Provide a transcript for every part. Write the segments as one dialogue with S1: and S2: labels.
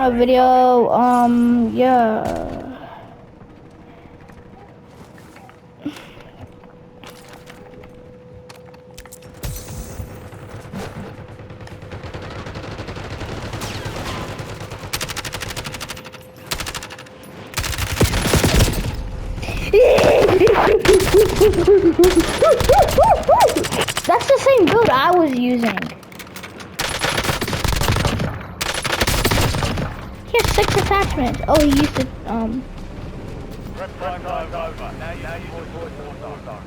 S1: A video, yeah. That's the same build I was using. He has 6 attachments. Oh, he used to,
S2: Prep time's over. Now you avoid war zone.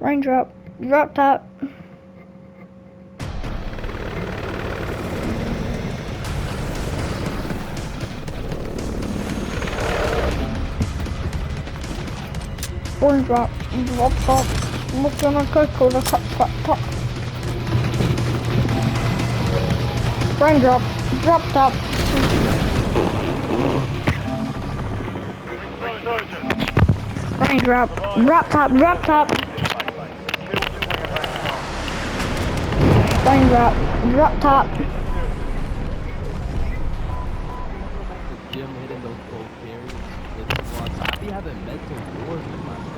S1: raindrop, drop top. Raindrop, drop top. Look on a circle, the top. Raindrop, drop top. Raindrop, drop top. Raindrop, drop top.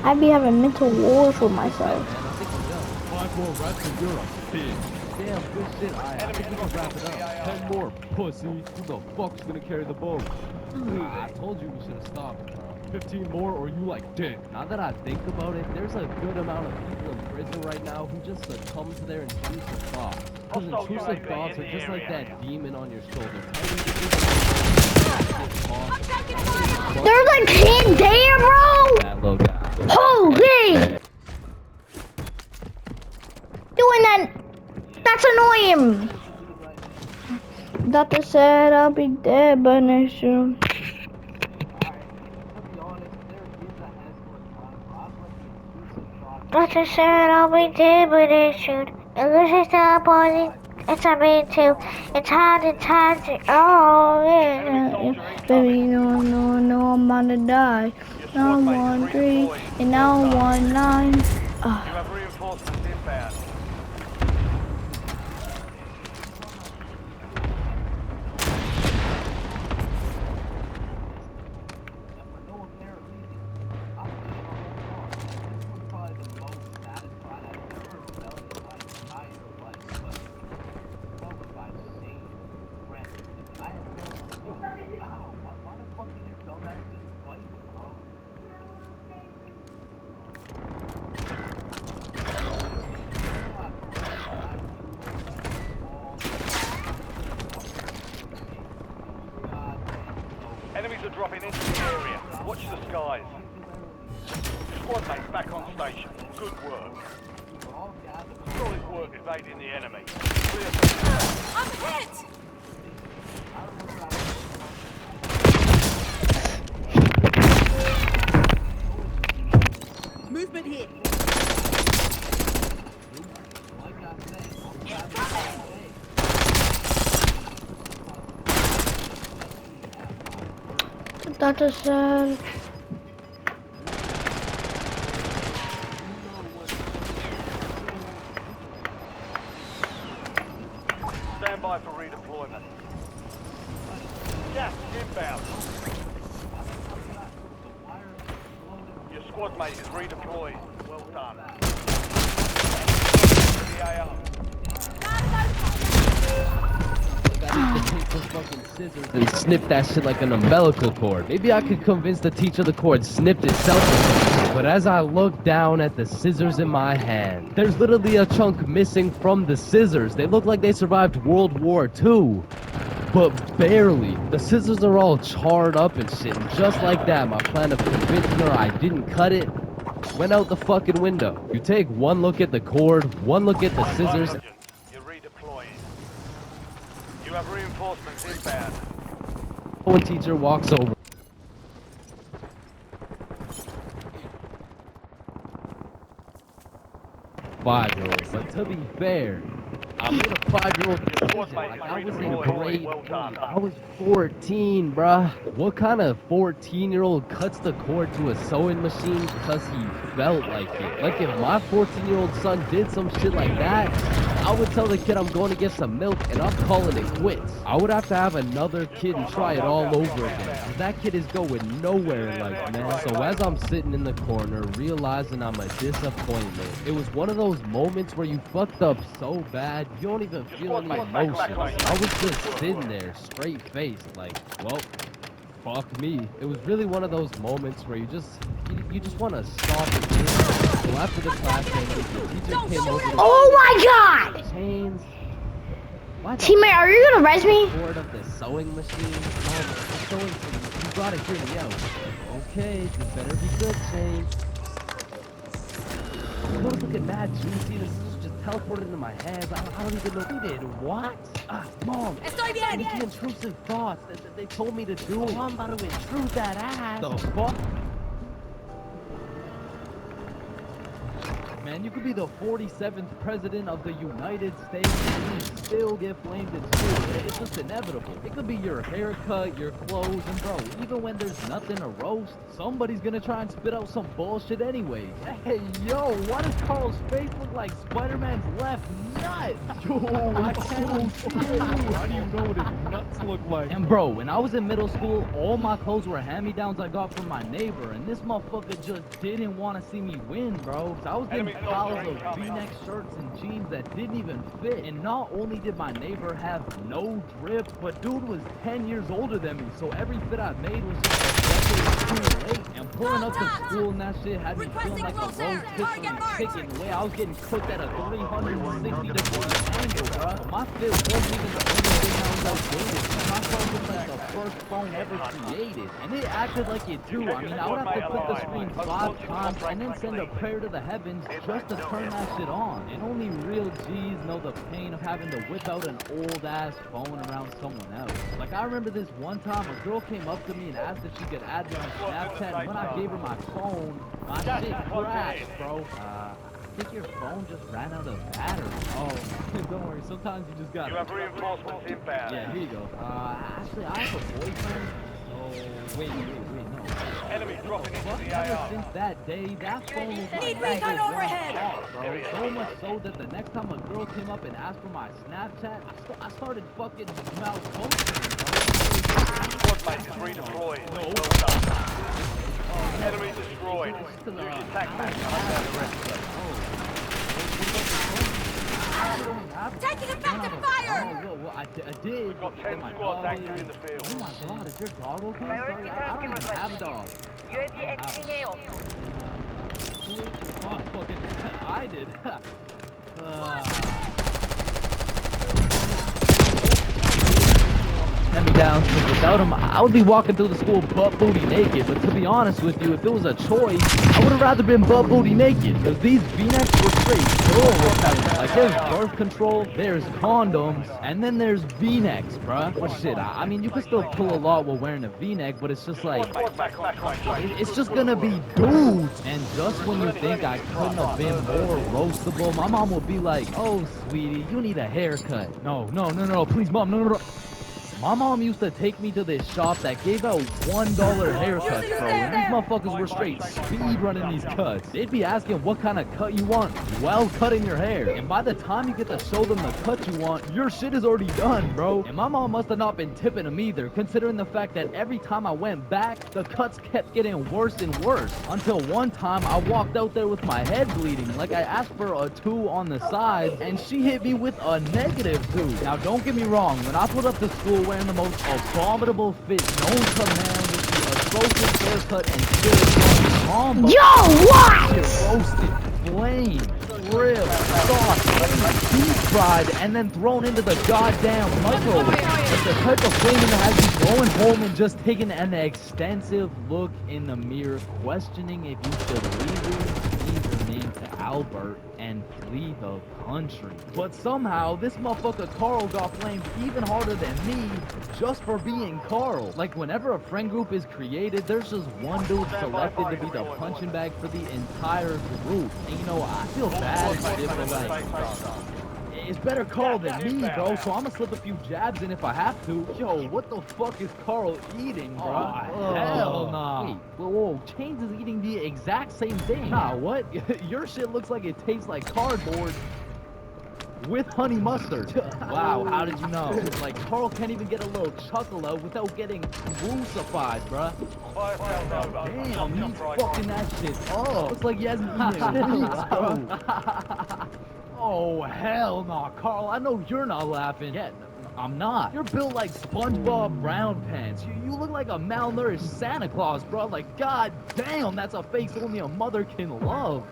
S1: I'd be having mental wars with myself.
S3: 5 more reps and you're a bitch. Damn, good shit. I think we can wrap it up. 10 more, pussy. Who the fuck's gonna carry the boat? I told you we should have stopped. 15 more or you like dead. Now that I think about it, there's a good amount of people in prison right now who just succumb to their intrusive thoughts. Because intrusive thoughts are just like that demon on your shoulder.
S1: There's a kid there, bro!
S3: That little guy.
S1: Holy! Doing that, that's annoying. Doctor said I'll be dead by next year. Doctor said I'll be dead by next year. And this is the body. It's a me too. It's hard and tired. Oh yeah. Baby, no, I'm gonna die. Now I'm on 3 and now I'm on 9.
S2: You have reinforcements inbound. Enemies are dropping into the area. Watch the skies. Squad mates back on station. Good work. Solid work evading the enemy.
S4: I'm hit! Movement here.
S1: Doctor said.
S2: Stand by for redeployment. Gas inbound. Your squad mate is redeployed. Well done. The AR.
S3: I need to take the fucking scissors and snip that shit like an umbilical cord. Maybe I could convince the teacher the cord snipped itself. But as I look down at the scissors in my hand, there's literally a chunk missing from the scissors. They look like they survived World War II. But barely. The scissors are all charred up and shit. And just like that, my plan of convincing her I didn't cut it went out the fucking window. You take one look at the cord, one look at the scissors.
S2: You're redeploying. You have reinforcements inbound.
S3: One teacher walks over. Five-year-old, but to be fair, I made a 5-year-old decision. Like, I was in grade 8. I was 14, bruh. What kind of 14-year-old cuts the cord to a sewing machine because he felt like it? Like, if my 14-year-old son did some shit like that, I would tell the kid I'm going to get some milk and I'm calling it quits. I would have to have another kid and try it all over again. 'Cause that kid is going nowhere in life, man. So as I'm sitting in the corner, realizing I'm a disappointment, it was one of those moments where you fucked up so bad, you don't even feel any emotions. I was just sitting there, straight faced, like, well, fuck me. It was really one of those moments where you just want to stop and think. So after the class ended, the teacher came over to
S1: Oh my god!
S3: chains. Why the
S1: Teammate, are you gonna res me?
S3: board of the sewing machine? I'm sewing for you. You gotta hear me out. Okay, this better be good, Chains. I was looking mad juicy. This is just teleported into my head. I don't even know who did. What? Mom.
S4: Estoy bien.
S3: These intrusive thoughts that they told me to do. Oh, I'm about to intrude that ass. The fuck? Man, you could be the 47th president of the United States and you still get flamed in school. It's just inevitable. It could be your haircut, your clothes, and bro, even when there's nothing to roast, somebody's gonna try and spit out some bullshit anyways. Hey, yo, why does Carl's face look like Spider-Man's left nut? Yo, I can't see. How do you know what his nuts look like? And bro, when I was in middle school, all my clothes were hand-me-downs I got from my neighbor, and this motherfucker just didn't want to see me win, bro. So I was getting piles of V-neck shirts and jeans that didn't even fit. And not only did my neighbor have no drip, but dude was 10 years older than me, so every fit I made was just a decade too late. And pulling up to school and that shit had me feeling like a roast chicken chicken. The way I was getting cooked at a 360-degree angle, bro. My fit wasn't even the only thing I was outdated. My phone was like the first phone ever created. And it acted like it too. I mean, I would have to click the screen 5 times and then send a prayer to the heavens just to turn that shit on. And only real G's know the pain of having to whip out an old ass phone around someone else. Like I remember this one time a girl came up to me and asked if she could add me on Snapchat, and when I gave her my phone, my shit crashed, bro. I think your phone just ran out of battery. Oh, don't worry, sometimes you just gotta...
S2: You have reinforcements inbound.
S3: Yeah, here you go. Actually, I have a boyfriend. Oh, wait, no.
S2: Enemy dropping into the
S3: Ever
S2: AR.
S3: since that day, that phone was my
S4: Need
S3: number
S4: recon
S3: one
S4: overhead.
S3: thought, bro. So much so that the next time a girl came up and asked for my Snapchat, I started fucking malfunctioning,
S2: Squad mate is redeployed.
S3: No.
S2: Well done. Enemy destroyed. Use your tac back to hunt down the rest.
S4: Taking effective fire.
S3: Well, I did.
S2: We've got 10 squads active in the field.
S3: Oh my god, is your dog okay? Sorry, I don't even have a dog. Oh, fucking, I did. Hand me down. Without him, I would be walking through the school butt booty naked. But to be honest with you, if it was a choice, I would have rather been butt booty naked. Because these V-necks were straight girl repellent. Like there's birth control, there's condoms, and then there's V-necks, bruh. Well, shit, I mean, you can still pull a lot while wearing a V-neck, but it's just like, it's just gonna be dudes. And just when you think I couldn't have been more roastable, my mom will be like, oh, sweetie, you need a haircut. No, please, mom, no. My mom used to take me to this shop that gave out $1 haircuts, bro, and these motherfuckers were straight speed running these cuts. They'd be asking what kind of cut you want while cutting your hair, and by the time you get to show them the cut you want, your shit is already done, bro. And my mom must have not been tipping them either, considering the fact that every time I went back, the cuts kept getting worse and worse, until one time I walked out there with my head bleeding, like I asked for a 2 on the side, and she hit me with a -2. Now don't get me wrong, when I pulled up to school wearing the most abominable fit known to man with the atrocious haircut and still combo.
S1: Yo, what?
S3: Roasted, flamed, grilled, sauced, deep fried, and then thrown into the goddamn microwave. It's the type of flaming that has you going home and just taking an extensive look in the mirror, questioning if you should legally change your name to Albert and flee the country. But somehow, this motherfucker Carl got flamed even harder than me just for being Carl. Like, whenever a friend group is created, there's just one dude selected to be the punching bag for the entire group. And you know, I feel bad for like, it's better Carl than me, bro, so I'ma slip a few jabs in if I have to. Yo, what the fuck is Carl eating, bro? Oh, hell nah. Wait, whoa, Chains is eating the exact same thing. Nah, what? Your shit looks like it tastes like cardboard.
S5: with honey mustard. Wow, how did you know? Like, Carl can't even get a little chuckle out without getting crucified, bruh.
S2: Fire sales over.
S5: Damn,
S2: Jump
S5: he's
S2: right
S5: fucking that shit up. Looks like he hasn't eaten in weeks, bro. Oh, hell no, Carl. I know you're not laughing. Yeah, I'm not. You're built like SpongeBob Brown Pants. You look like a malnourished Santa Claus, bro. Like, god damn, that's a face only a mother can love.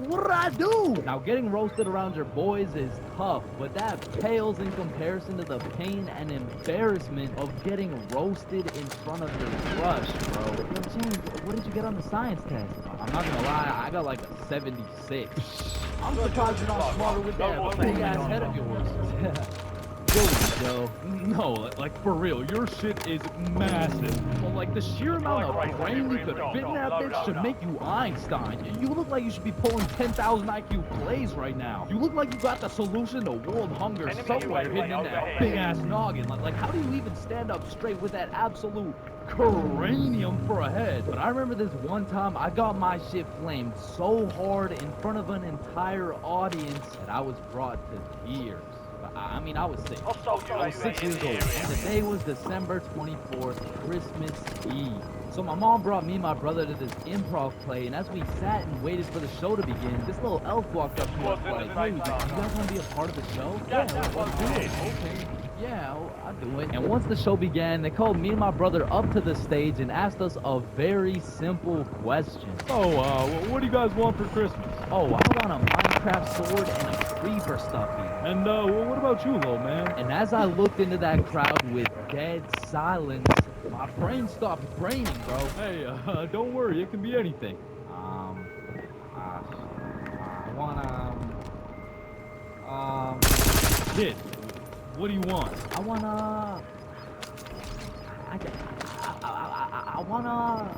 S5: What did I do? Now, getting roasted around your boys is tough, but that pales in comparison to the pain and embarrassment of getting roasted in front of your crush, bro. Yo, James, what did you get on the science test? I'm not gonna lie, I got like a 76. I'm surprised you're not smarter with that big ass head of yours. Joe. No, like for real, your shit is massive. Well, like the sheer amount of brain you could fit in that bitch should make you Einstein. You look like you should be pulling 10,000 IQ plays right now. You look like you got the solution to world hunger
S2: Enemy
S5: somewhere
S2: UAV
S5: hidden in that
S2: overhead.
S5: big ass noggin. Like how do you even stand up straight with that absolute cranium for a head? But I remember this one time I got my shit flamed so hard in front of an entire audience that I was brought to tears. I mean, I was 6. I was 6 years old, and the day was December 24th, Christmas Eve. So my mom brought me and my brother to this improv play, and as we sat and waited for the show to begin, this little elf walked up to us like, "Hey, you guys want to be a part of the show?" Yeah, let's do it. Okay. Yeah, I'll do it. And once the show began, they called me and my brother up to the stage and asked us a very simple question.
S6: What do you guys want for Christmas?
S5: Oh, I want a Minecraft sword and a creeper stuffy.
S6: And what about you, little man?
S5: And as I looked into that crowd with dead silence, my brain stopped braining, bro.
S6: Hey, don't worry, it can be anything.
S5: I want
S6: Kid, what do you want?
S5: I wanna, I wanna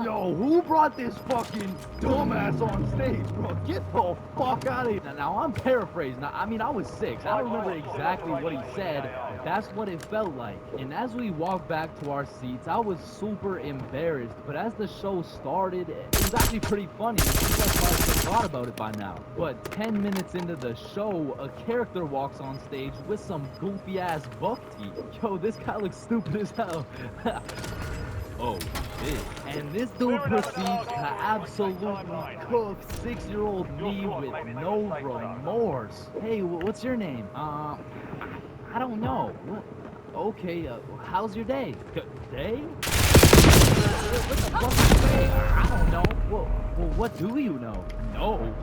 S6: Yo, who brought this fucking dumbass on stage, bro?
S5: Get the fuck out of here. Now, I'm paraphrasing. I mean, I was 6. I don't remember exactly what he said, but that's what it felt like. And as we walked back to our seats, I was super embarrassed. But as the show started, it was actually pretty funny. You guys probably forgot about it by now. But 10 minutes into the show, a character walks on stage with some goofy-ass buck teeth. Yo, this guy looks stupid as hell. Oh, shit. And this dude proceeds to absolutely cook 6-year-old me with no remorse. Hey, what's your name? I don't know. What? Okay, how's your day? Day? What the fuck is day? I don't know. Well, what do you know?
S6: No.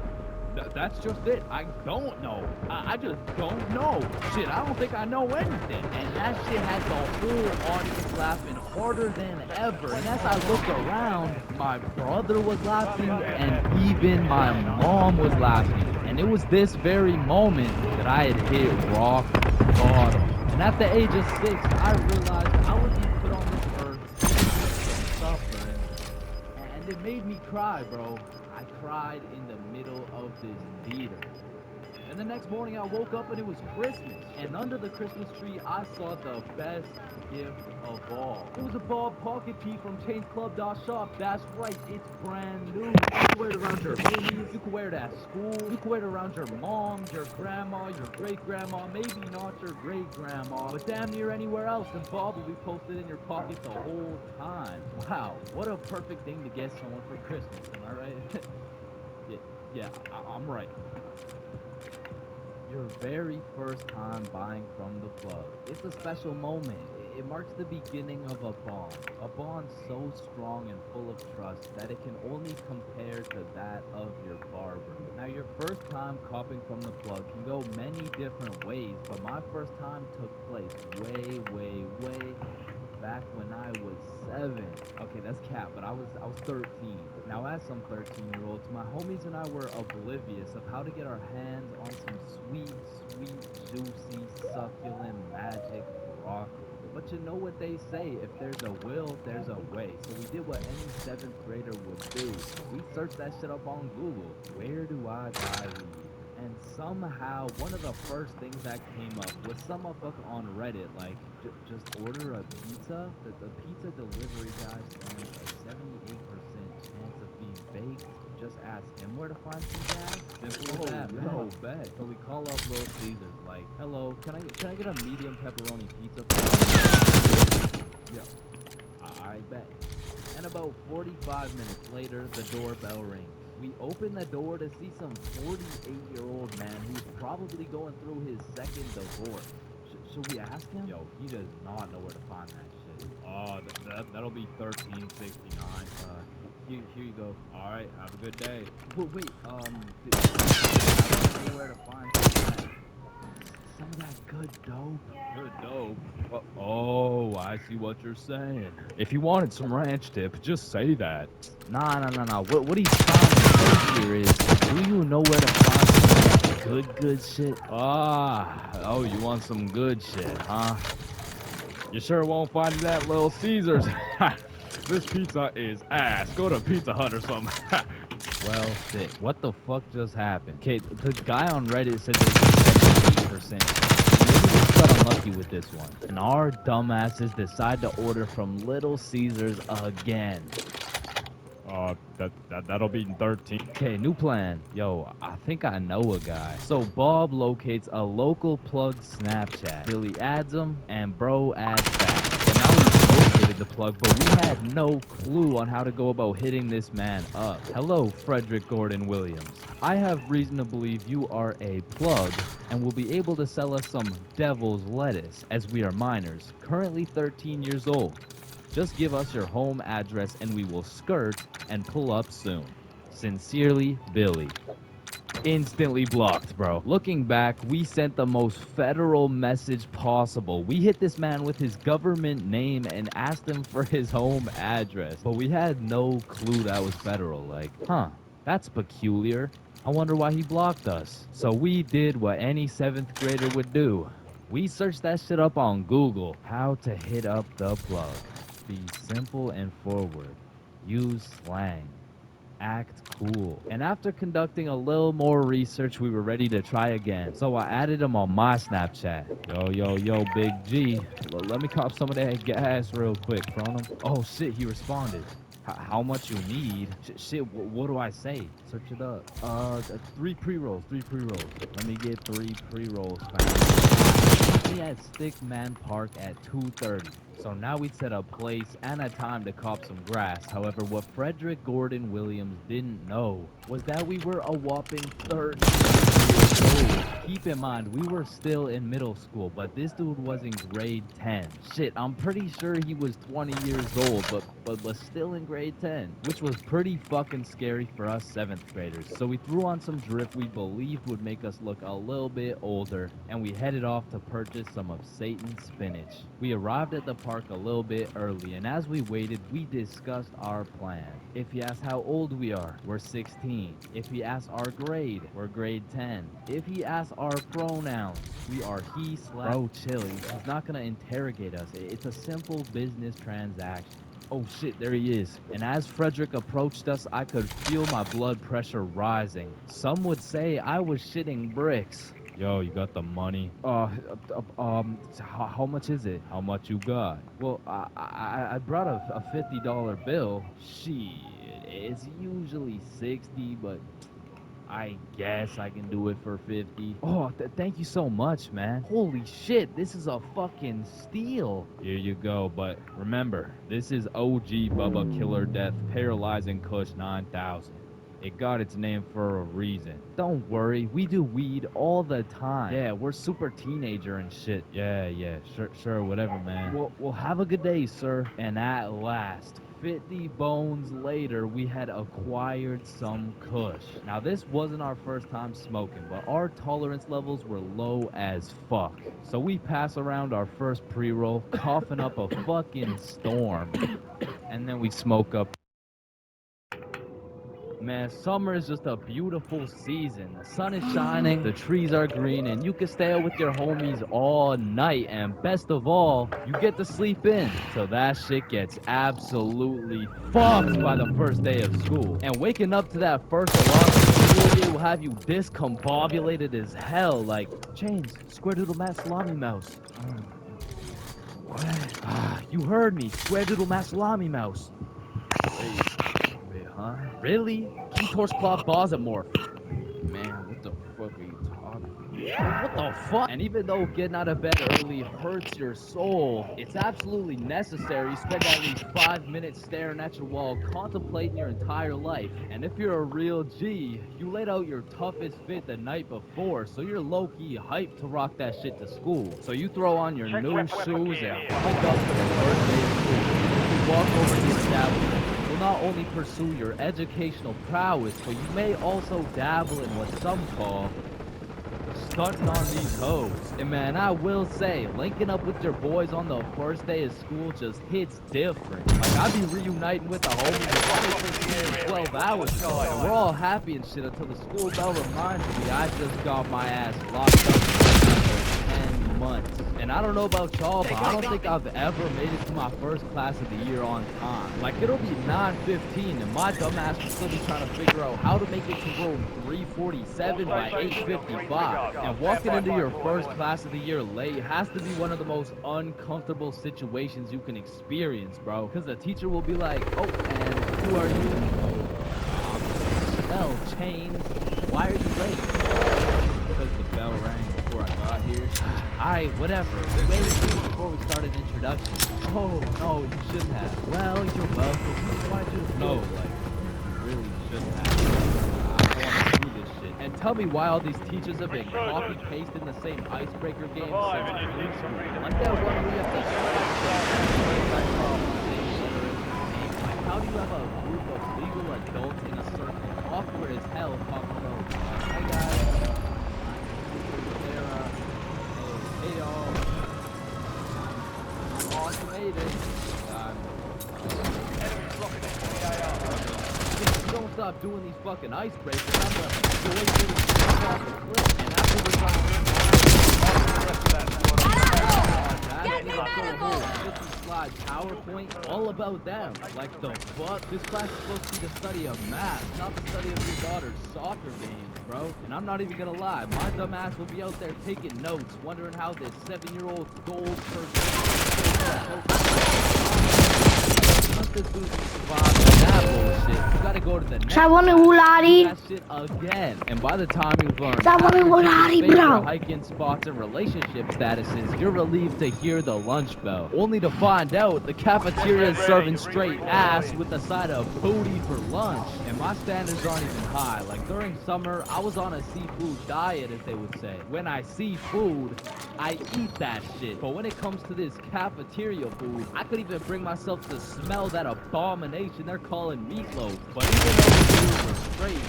S6: That's just it. I don't know. I just don't know. Shit, I don't think I know anything.
S5: And that shit had the whole audience laughing harder than ever. And as I looked around, my brother was laughing, and even my mom was laughing. And it was this very moment that I had hit rock bottom. And at the age of 6, I realized I would be put on this earth suffering. And it made me cry, bro. I cried in the middle of this theater. And the next morning I woke up and it was Christmas. And under the Christmas tree I saw the best gift of all. It was a Bob pocket tee from changeclub.shop. That's right, it's brand new. You can wear it around your homies, you can wear it at school, you can wear it around your mom, your grandma, your great-grandma, maybe not your great-grandma, but damn near anywhere else, and Bob will be posted in your pocket the whole time. Wow, what a perfect thing to get someone for Christmas, am I right? yeah, I'm right. Your very first time buying from the plug. It's a special moment. It marks the beginning of a bond so strong and full of trust that it can only compare to that of your barber. Now, your first time copping from the plug can go many different ways, but my first time took place way back when I was 7. Okay, that's cap, but I was 13. Now, as some 13-year-olds, my homies and I were oblivious of how to get our hands on some sweet, juicy, succulent magic broccoli. But you know what they say, if there's a will, there's a way. So we did what any 7th grader would do. We searched that shit up on Google. Where do I buy weed? And somehow, one of the first things that came up was some motherfucker on Reddit, like, just order a pizza. The pizza delivery guy claims a 78% chance of being baked just ask him where to find some gas. Simple as that, man.
S6: yo, bet.
S5: So we call up Little Caesars, like, hello, can I get a medium pepperoni pizza? Please? Yeah, I bet. And about 45 minutes later, the doorbell rings. We open the door to see some 48-year-old man who's probably going through his second divorce. Should we ask him?
S6: Yo, he does not know where to find that shit. That'll be 1369.
S5: Here you go.
S6: All right, have a good day.
S5: Wait, do you know where to find some of that good dope?
S6: Good dope. Oh, I see what you're saying. If you wanted some ranch dip, just say that.
S5: Nah. What he's trying to say here is, do you know where to find some of that good shit?
S6: Oh, you want some good shit, huh? You sure won't find it at Little Caesars. This pizza is ass. Go to Pizza Hut or something.
S5: Well, shit. What the fuck just happened? Okay, the guy on Reddit said there's 78%. Maybe we just got unlucky with this one. And our dumbasses decide to order from Little Caesars again.
S6: That'll be 13.
S5: Okay, new plan. Yo, I think I know a guy. So Bob locates a local plug Snapchat. Billy adds him, and bro adds back. And now we've located the plug, but we had no clue on how to go about hitting this man up. Hello, Frederick Gordon Williams. I have reason to believe you are a plug and will be able to sell us some devil's lettuce, as we are minors, currently 13 years old. Just give us your home address and we will skirt and pull up soon. Sincerely, Billy. Instantly blocked, bro. Looking back, we sent the most federal message possible. We hit this man with his government name and asked him for his home address. But we had no clue that was federal. Like, that's peculiar. I wonder why he blocked us. So we did what any 7th grader would do. We searched that shit up on Google. How to hit up the plug. Be simple and forward. Use slang. Act cool. And after conducting a little more research, we were ready to try again. So I added him on my Snapchat. Yo, Big G. Let me cop some of that gas real quick, from him. Oh shit, he responded. How much you need? Shit, what do I say? Search it up. 3 pre-rolls. Let me get 3 pre-rolls. Me at Stickman Park at 2:30. So now we'd set a place and a time to cop some grass. However, what Frederick Gordon Williams didn't know was that we were a whopping 13 years old. Keep in mind, we were still in middle school, but this dude was in grade 10. Shit, I'm pretty sure he was 20 years old, but was still in grade 10, which was pretty fucking scary for us 7th graders. So we threw on some drift we believed would make us look a little bit older, and we headed off to purchase some of Satan's spinach. We arrived at the park a little bit early, and as we waited, we discussed our plan. If he asks how old we are, we're 16. If he asks our grade, we're grade 10. If he asks our pronouns, we are he/. Bro, chill. He's not gonna interrogate us. It's a simple business transaction. Oh shit, there he is. And as Frederick approached us, I could feel my blood pressure rising. Some would say I was shitting bricks.
S6: Yo, you got the money?
S5: How much is it?
S6: How much you got?
S5: Well, I brought a $50 bill. Shit, it's usually 60, but I guess I can do it for 50. Oh, thank you so much, man. Holy shit, this is a fucking steal.
S6: Here you go, but remember, this is OG Bubba Killer Death Paralyzing Kush 9000. It got its name for a reason.
S5: Don't worry, we do weed all the time. Yeah, we're super teenager and shit.
S6: Yeah, sure, whatever, man.
S5: Well, have a good day, sir. And at last, 50 bones later, we had acquired some kush. Now, this wasn't our first time smoking, but our tolerance levels were low as fuck. So we pass around our first pre-roll, coughing up a fucking storm. And then we smoke up. Man, summer is just a beautiful season. The sun is shining, the trees are green, and you can stay out with your homies all night. And best of all, you get to sleep in. So that shit gets absolutely fucked by the first day of school. And waking up to that first alarm of the school year will have you discombobulated as hell. Like, Chains, Square Doodle Matt Salami Mouse. What? You heard me, Square Doodle Matt Salami Mouse.
S6: Wait,
S5: huh? Really? G-Torch Claw Bosomorph. Man, what the fuck are you talking about? What the fuck? And even though getting out of bed early hurts your soul, it's absolutely necessary. You spend at least 5 minutes staring at your wall, contemplating your entire life. And if you're a real G, you laid out your toughest fit the night before, so you're low-key hyped to rock that shit to school. So you throw on your
S2: Check
S5: new
S2: weapon
S5: shoes
S2: gear
S5: and
S2: here.
S5: hike up for the first day of school. You walk over to the establishment. You'll not only pursue your educational prowess, but you may also dabble in what some call stunting on these hoes. And man, I will say, linking up with your boys on the first day of school just hits different. Like, I be reuniting with the homies for 12 hours ago, and we're all happy and shit until the school bell reminds me I just got my ass locked up for 10 months. And I don't know about y'all, but I don't think I've ever made it to my first class of the year on time. Like, it'll be 9:15 and my dumbass will still be trying to figure out how to make it to room 347 by 8:55. And walking into your first class of the year late has to be one of the most uncomfortable situations you can experience, bro. Because the teacher will be like, oh, and who are you? Bell Chains. Why are you late? Because the bell rang before I got here. Alright, whatever. We waited before we started introductions. Oh, no, you shouldn't have. Well, you're welcome. Why'd you no, like, you really shouldn't have. I don't want to do this shit. And tell me why all these teachers have been copy-pasting the same icebreaker game since grade school. Like that one where you have to like, how do you have a group of legal adults in a circle? Awkward as hell talking about, hi guys, Sarah, hey y'all, I'm automated. If you don't stop doing these fucking icebreakers, I'm gonna go into the off the cliff, and after we're
S4: Get me medical!
S5: slide PowerPoint, all about them. Like the fuck? This class is supposed to be the study of math, not the study of your daughter's soccer games, bro. And I'm not even gonna lie, my dumb ass will be out there taking notes, wondering how this 7-year-old gold this dude survived that bullshit. You gotta go to the next that shit again. And by the time you've learned hiking spots and relationship statuses, you're relieved to hear the lunch bell. Only to find out the cafeteria is serving straight ass with a side of booty for lunch. And my standards aren't even high. Like during summer, I was on a seafood diet, as they would say. When I see food, I eat that shit. But when it comes to this cafeteria food, I could even bring myself to smell that abomination they're calling meatloaf. But even though the food was straight,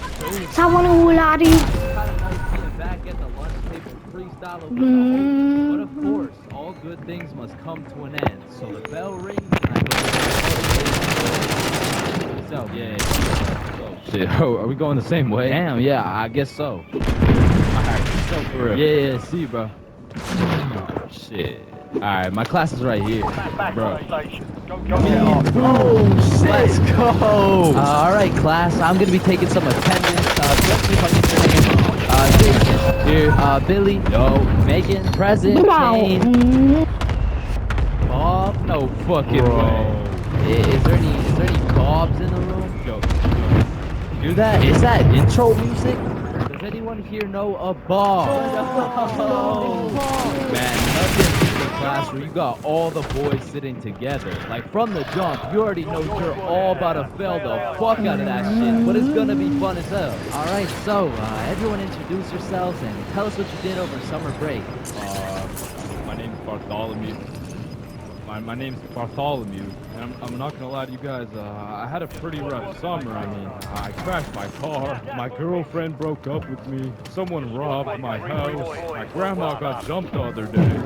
S1: Someone who will
S5: kind of nice being back at the lunch table freestyle with the homies. But of course, all good things must come to an end. So the bell rings and I go. So yeah. Oh shit. Oh, are we going the same way? Damn, yeah, I guess so. Alright, so for real. Yeah, see you, bro. Oh shit. Alright, my class is right here.
S2: Back
S5: Bro.
S2: on station. Go get off.
S5: Oh, shit. Let's go. Alright, class. I'm gonna be taking some attendance. Just if I get your name. Here. Billy. Yo. Megan. Present. Shane. Bob. No fucking way. Is there any Bobs in the room? Yo. Do that? Is that intro music? Does anyone here know a Bob? Oh. Man, nothing in the class where you got all the boys sitting together. Like from the jump, you already know you're all about to fail the fuck out of that shit. But it's gonna be fun as hell. Alright, so everyone introduce yourselves and tell us what you did over summer break.
S6: My name's Bartholomew. My name's Bartholomew, and I'm not gonna lie to you guys, I had a pretty rough summer. I mean, I crashed my car, my girlfriend broke up with me, someone robbed my house, my grandma got jumped the other day.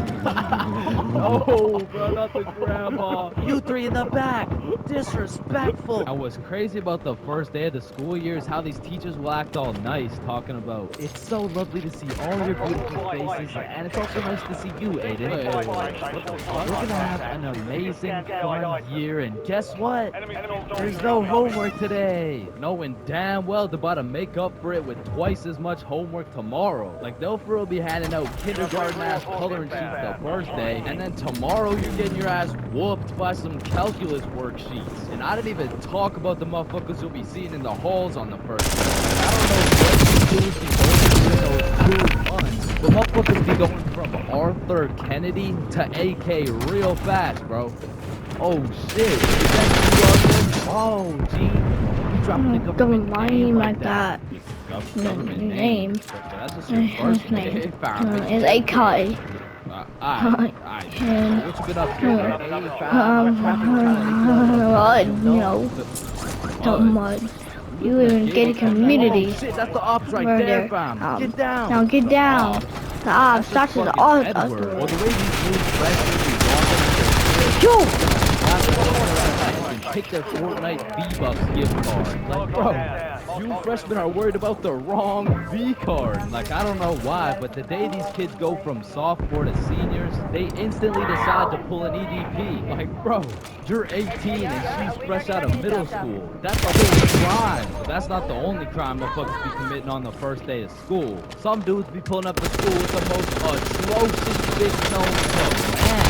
S5: Oh, bro, not the grandma. You three in the back. Disrespectful. And what's crazy about the first day of the school year is how these teachers will act all nice, talking about, it's so lovely to see all your beautiful faces, and it's also nice to see you, Aiden. We're gonna have an amazing, fun year, and guess what? There's no homework today. Knowing damn well they're about to make up for it with twice as much homework tomorrow. Like, they'll for real be handing out kindergarten-ass coloring sheets the first day, and then then tomorrow you're getting your ass whooped by some calculus worksheets. And I didn't even talk about the motherfuckers you'll be seeing in the halls on the first day. I don't know what you do in those 2 months. The motherfuckers be going from Arthur Kennedy to AK real fast, bro. Oh shit, is that you, Arthur? Oh, gee. You dropping the government name like that.
S6: Government
S1: Name.
S6: So that's just your first name.
S1: Name
S5: Fam,
S1: is AK.
S5: Alright. So what you been up to, man? Hey,
S1: Don't mud. You even get a community.
S5: Oh shit, that's the ops right
S1: Right
S5: there,
S1: there.
S5: fam. Get down.
S1: Now get down. The ops. That's the ops.
S5: Edward. Or the way these new freshmen
S1: Yo!
S5: take their Fortnite V-Bucks gift card. Like, bro, you freshmen are worried about the wrong V-card. Like, I don't know why, but the day these kids go from sophomore to seniors, they instantly decide to pull an EDP. Like, bro, you're 18 and she's fresh out of middle school. That's a whole crime. But that's not the only crime motherfuckers be committing on the first day of school. Some dudes be pulling up to school with the most atrocious fit known to man.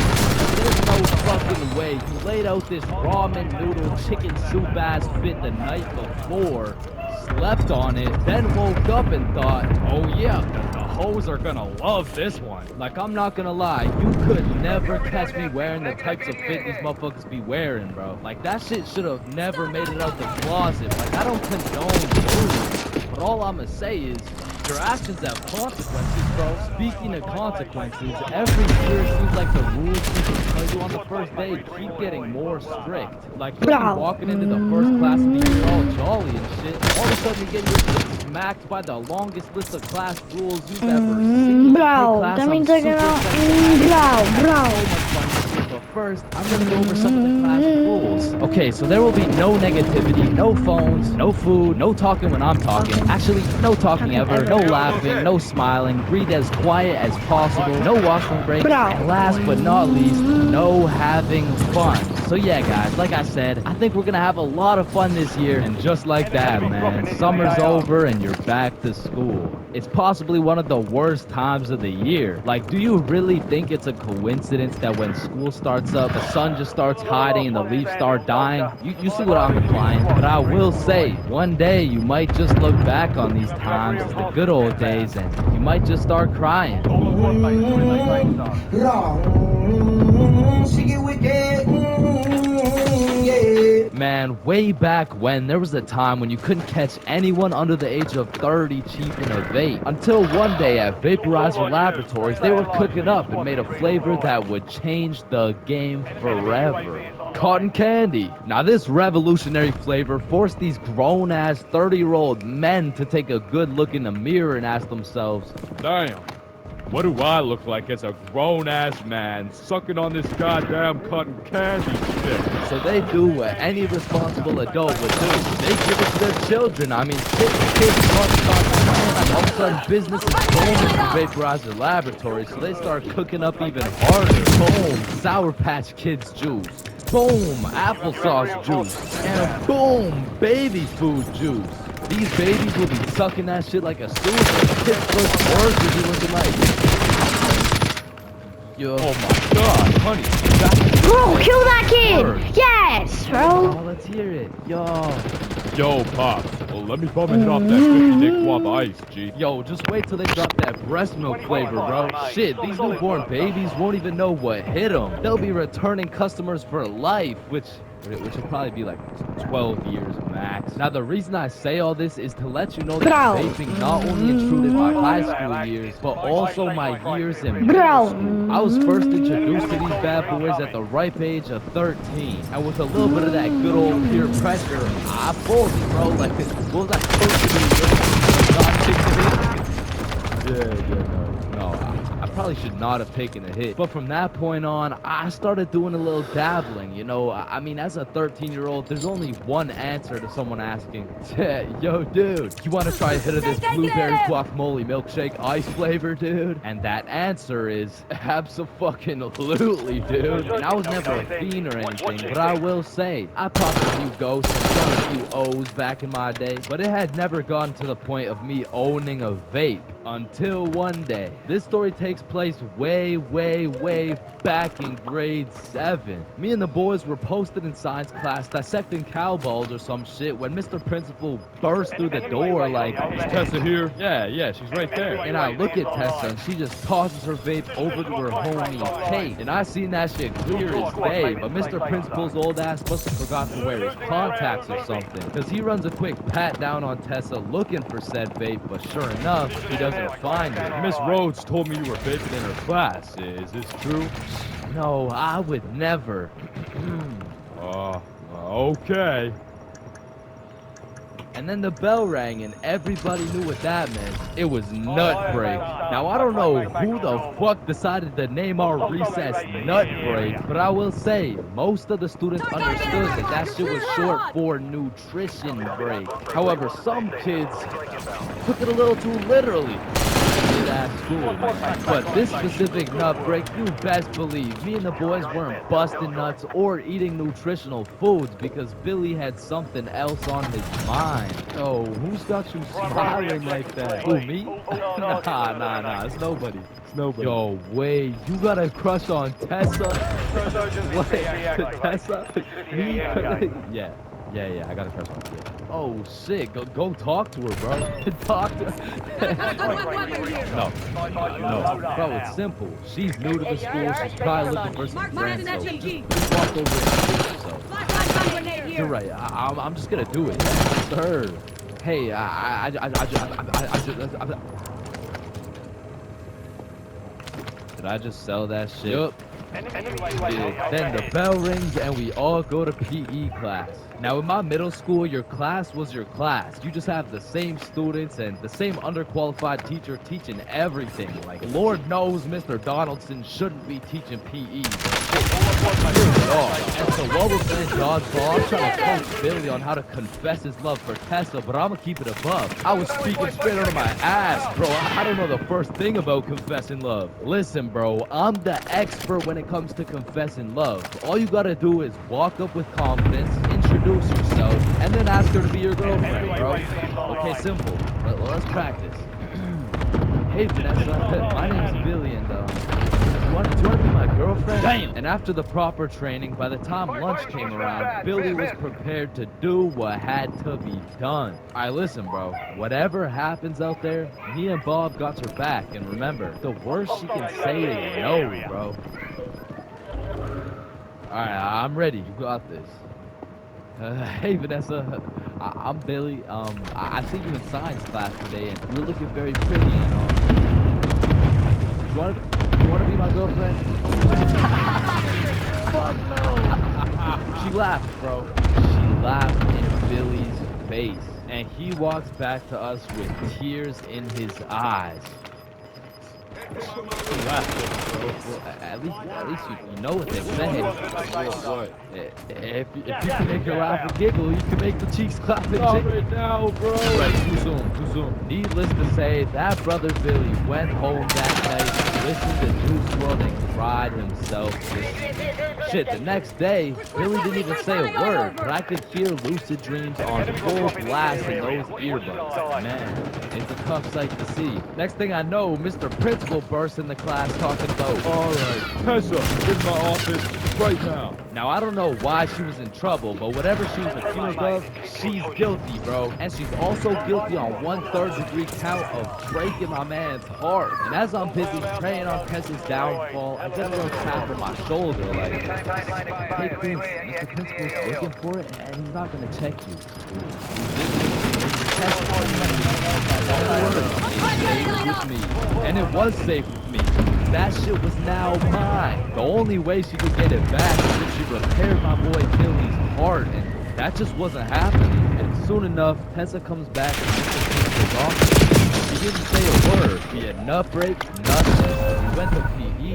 S5: There's no fucking way you laid out this ramen noodle chicken soup ass fit the night before, slept on it, then woke up and thought, oh yeah, the hoes are gonna love this one. Like, I'm not gonna lie, you could never catch me wearing the types of fit these motherfuckers be wearing, bro. Like, that shit should have never made it out the closet. Like, I don't condone bullying, but all I'ma say is, your actions have consequences, bro. Speaking of consequences, every year it seems like the rules people tell you on the first day keep getting more strict. Like, you'll be walking into the first class of the year all jolly and shit. All of a sudden you get your smacked by the longest list of class rules you've ever seen.
S1: Bro,
S5: Hey, class,
S1: that
S5: I'm
S1: means they're
S5: super
S1: gonna
S5: excited.
S1: bro.
S5: So much fun shit, but first, I'm gonna go over some of the class rules. Okay, so there will be no negativity, no phones, no food, no talking when I'm talking. Actually, no talking ever, no laughing, no smiling. Breathe as quiet as possible, no washroom break, and last but not least, no having fun. So yeah, guys, like I said, I think we're gonna have a lot of fun this year, and just like that, man, summer's over and you're back to school. It's possibly one of the worst times of the year. Like, do you really think it's a coincidence that when school starts up, the sun just starts hiding and the leaves start dying? You see what I'm implying? But I will say, one day you might just look back on these times as the good old days and you might just start crying. Man, way back when, there was a time when you couldn't catch anyone under the age of 30 cheap in a vape. Until one day at Vaporizer Laboratories, they were cooking up and made a flavor that would change the game forever. Cotton candy. Now this revolutionary flavor forced these grown-ass 30-year-old men to take a good look in the mirror and ask themselves,
S6: Damn. What do I look like as a grown-ass man sucking on this goddamn cotton candy shit?
S5: so they do what any responsible adult would do. They give it to their children. I mean, kids and all of a sudden business is booming in Vaporizer Laboratories, so they start cooking up even harder. Boom, Sour Patch Kids juice. Boom, applesauce juice. And boom, baby food juice. These babies will be sucking that shit like a sewer. Kids' first words will be looking like, yo.
S6: Oh my god, honey.
S1: Bro, kill that kid! Yes, bro.
S5: Oh, let's hear it. Yo.
S6: Yo, Pops. Well, let me bum and hit off that 50 Dick Guava Ice, G.
S5: Yo, just wait till they drop that breast milk flavor, bro. Shit, these newborn babies won't even know what hit them. They'll be returning customers for life, which will probably be like 12 years max. Now, the reason I say all this is to let you know that vaping not only intruded my high school years, but also my years in middle school. I was first introduced to these bad boys at the ripe age of 13, and with a little bit of that good old peer pressure, I pulled it, bro. Like, what was I supposed to do? No, I probably should not have taken a hit. But from that point on, I started doing a little dabbling, you know. I mean, as a 13-year-old, there's only one answer to someone asking, yo, dude, you want to try a hit of this blueberry guacamole milkshake ice flavor, dude? And that answer is abso-fucking-lutely, dude. And I was never a fiend or anything, but I will say, I popped a few ghosts and done a few O's back in my day, but it had never gotten to the point of me owning a vape. Until one day. This story takes place way, way, way back in grade 7. Me and the boys were posted in science class dissecting cowballs or some shit when Mr. Principal burst through the door like,
S6: Is Tessa here? Yeah, she's right there.
S5: and I look at Tessa and she just tosses her vape over to her homie Kate. And I seen that shit clear as day, but Mr. Principal's old ass must have forgot to wear his contacts or something. Cause he runs a quick pat down on Tessa looking for said vape, but sure enough, he doesn't find it.
S6: Miss Rhodes told me you were vaping in her class. Is this true?
S5: No, I would never.
S6: Okay.
S5: And then the bell rang and everybody knew what that meant. It was nut break. Now I don't know who the fuck decided to name our recess nut break, but I will say most of the students understood that shit was short for nutrition break. However, some kids took it a little too literally. At school, but this specific nut break, you best believe me and the boys weren't busting nuts or eating nutritional foods because Billy had something else on his mind.
S6: Oh, who's got you smiling like that?
S5: Who, me?
S6: Nah. It's nobody.
S5: Yo, wait, you got a crush on Tessa? What? Tessa? Me? Yeah, I got a crush on her. Oh shit, go talk to her, bro. Talk to her. No. Bro, it's simple. She's new to the school, she's probably looking for some friends, so just walk over and introduce yourself. You're right, I'm just gonna do it. Sir. Hey, I did I just sell that shit? Yup. Then the bell rings and we all go to PE class. Now in my middle school, your class was your class. You just have the same students and the same underqualified teacher teaching everything. Like, Lord knows Mr. Donaldson shouldn't be teaching PE. And so while we're playing dodgeball, I'm trying to coach Billy on how to confess his love for Tessa, but I'm gonna keep it above. I was speaking straight out of my ass, bro. I don't know the first thing about confessing love. Listen, bro, I'm the expert when it comes to confessing love. All you gotta do is walk up with confidence, introduce yourself, and then ask her to be your girlfriend, bro. Okay, simple. Let's practice. Hey, Vanessa, my name's Billy, and do you want to be my girlfriend? Damn! And after the proper training, by the time lunch came around, Billy was prepared to do what had to be done. Alright, listen, bro. Whatever happens out there, me and Bob got your back, and remember, the worst she can say is no, bro. Alright, I'm ready. You got this. Hey Vanessa, I'm Billy. I see you in science class today, and you're looking very pretty. You want to be my girlfriend? Fuck no! She laughed, bro. She laughed in Billy's face, and he walks back to us with tears in his eyes. Well, at least you know what they say. What? If you can make her laugh and giggle, you can make the cheeks clap and
S6: Stop
S5: jiggle.
S6: it now, bro.
S5: Right, too soon. Needless to say, that brother Billy went home that night, listened to Juice WRLD and cried himself to sleep. Shit, the next day, Billy didn't even say a word, but I could hear lucid dreams on full blast in those earbuds. Man, it's a tough sight to see. Next thing I know, Mr. Principal bursts in the class talking about,
S6: Alright, Tessa, in my office right now.
S5: now I don't know why she was in trouble, but whatever she was accused of, she's guilty, bro. And she's also guilty on 1/3 degree count of breaking my man's heart. And as I'm busy praying on Tessa's downfall, I get a little tap on my shoulder like, hey Prince, Mr. Principal's looking for it and he's not gonna check you. Safe with me. And it was safe with me. That shit was now mine. The only way she could get it back is if she repaired my boy Billy's heart, and that just wasn't happening. And soon enough, Tessa comes back and Mr. Principal's office. She didn't say a word. Be it nut break, nothing. We went to PE,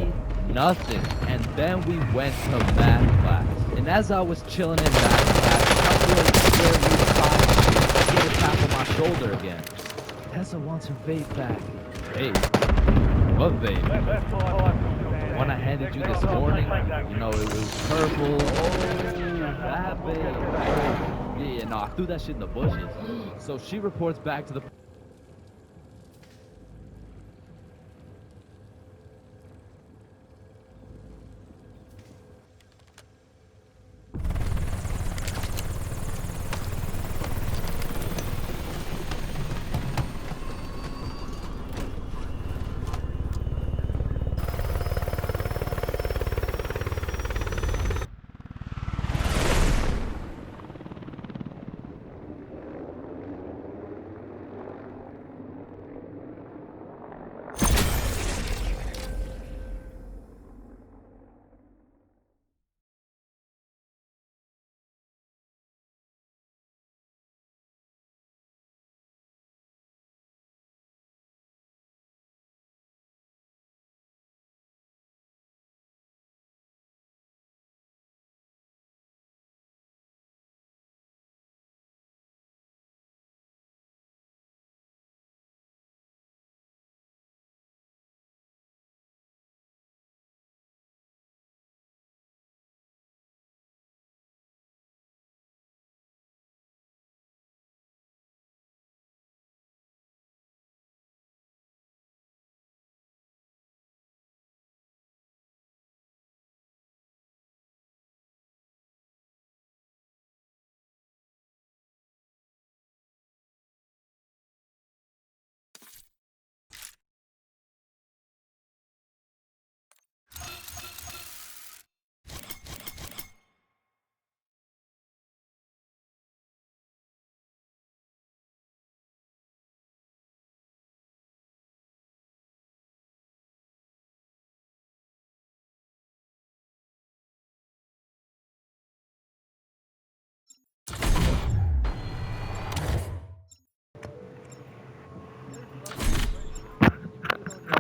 S5: nothing. And then we went to math class. And as I was chilling in math class, I feel like scared me to I get a tap on my shoulder again. Tessa wants her vape back. Vape? What vape? The one I handed you this morning? You know, it was purple. Oh, that vape. Yeah, no, I threw that shit in the bushes. So she reports back to the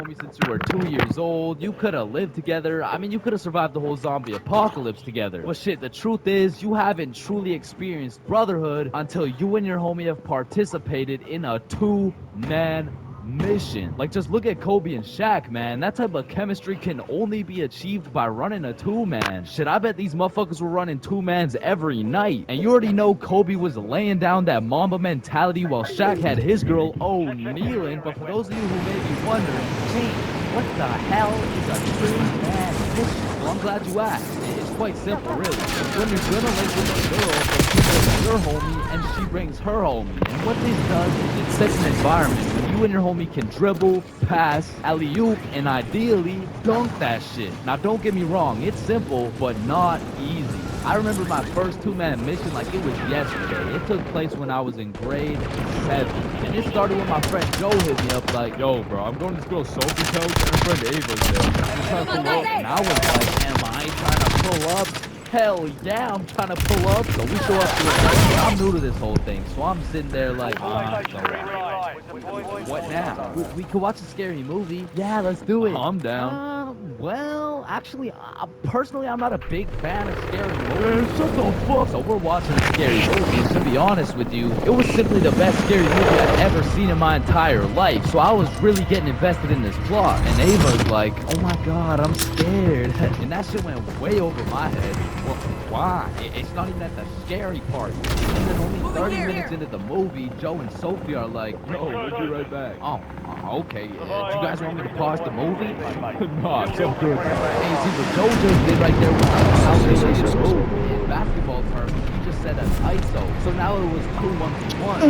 S5: homie since you were 2 years old. You could have lived together. I mean, you could have survived the whole zombie apocalypse together. But shit, the truth is, you haven't truly experienced brotherhood until you and your homie have participated in a two-man mission. Like, just look at Kobe and Shaq, man. That type of chemistry can only be achieved by running a two-man. Shit, I bet these motherfuckers were running two-mans every night. And you already know Kobe was laying down that Mamba mentality while Shaq had his girl O'Nealin. But for those of you who may be wondering, hey, what the hell is a two-man mission? Well, I'm glad you asked. It's quite simple, really. When you're gonna link with a girl, but you bring your homie and she brings her homie. And what this does is it sets an environment where you and your homie can dribble, pass, alley-oop, and ideally dunk that shit. Now, don't get me wrong, it's simple, but not easy. I remember my first two-man mission like it was yesterday. It took place when I was in grade 7. And it started when my friend Joe hit me up like,
S6: Yo, bro, I'm going to this girl Sophie's house and her friend Ava's there. I'm trying to pull up.
S5: and I was like, am I trying to pull up? Hell yeah, I'm trying to pull up. So we show up to it. I'm new to this whole thing, so I'm sitting there like, what now? We could watch a scary movie. Yeah, let's do it.
S6: I'm down.
S5: Well, actually, personally, I'm not a big fan of scary movies. Shut the fuck. So we're watching a scary movie. And to be honest with you, it was simply the best scary movie I've ever seen in my entire life. So I was really getting invested in this plot. And Ava's like, oh my god, I'm scared. And that shit went way over my head. Well, why? It's not even at the scary part. And then only 30 minutes into the movie, Joe and Sophie are like,
S6: Yo, we'll be right back.
S5: oh, okay. Do you guys want me to pause the movie?
S6: Nah, so good.
S5: Hey, see what Joe just did right there was calculated move. In basketball terms, he just said an ISO. So now it was 2-1v1. The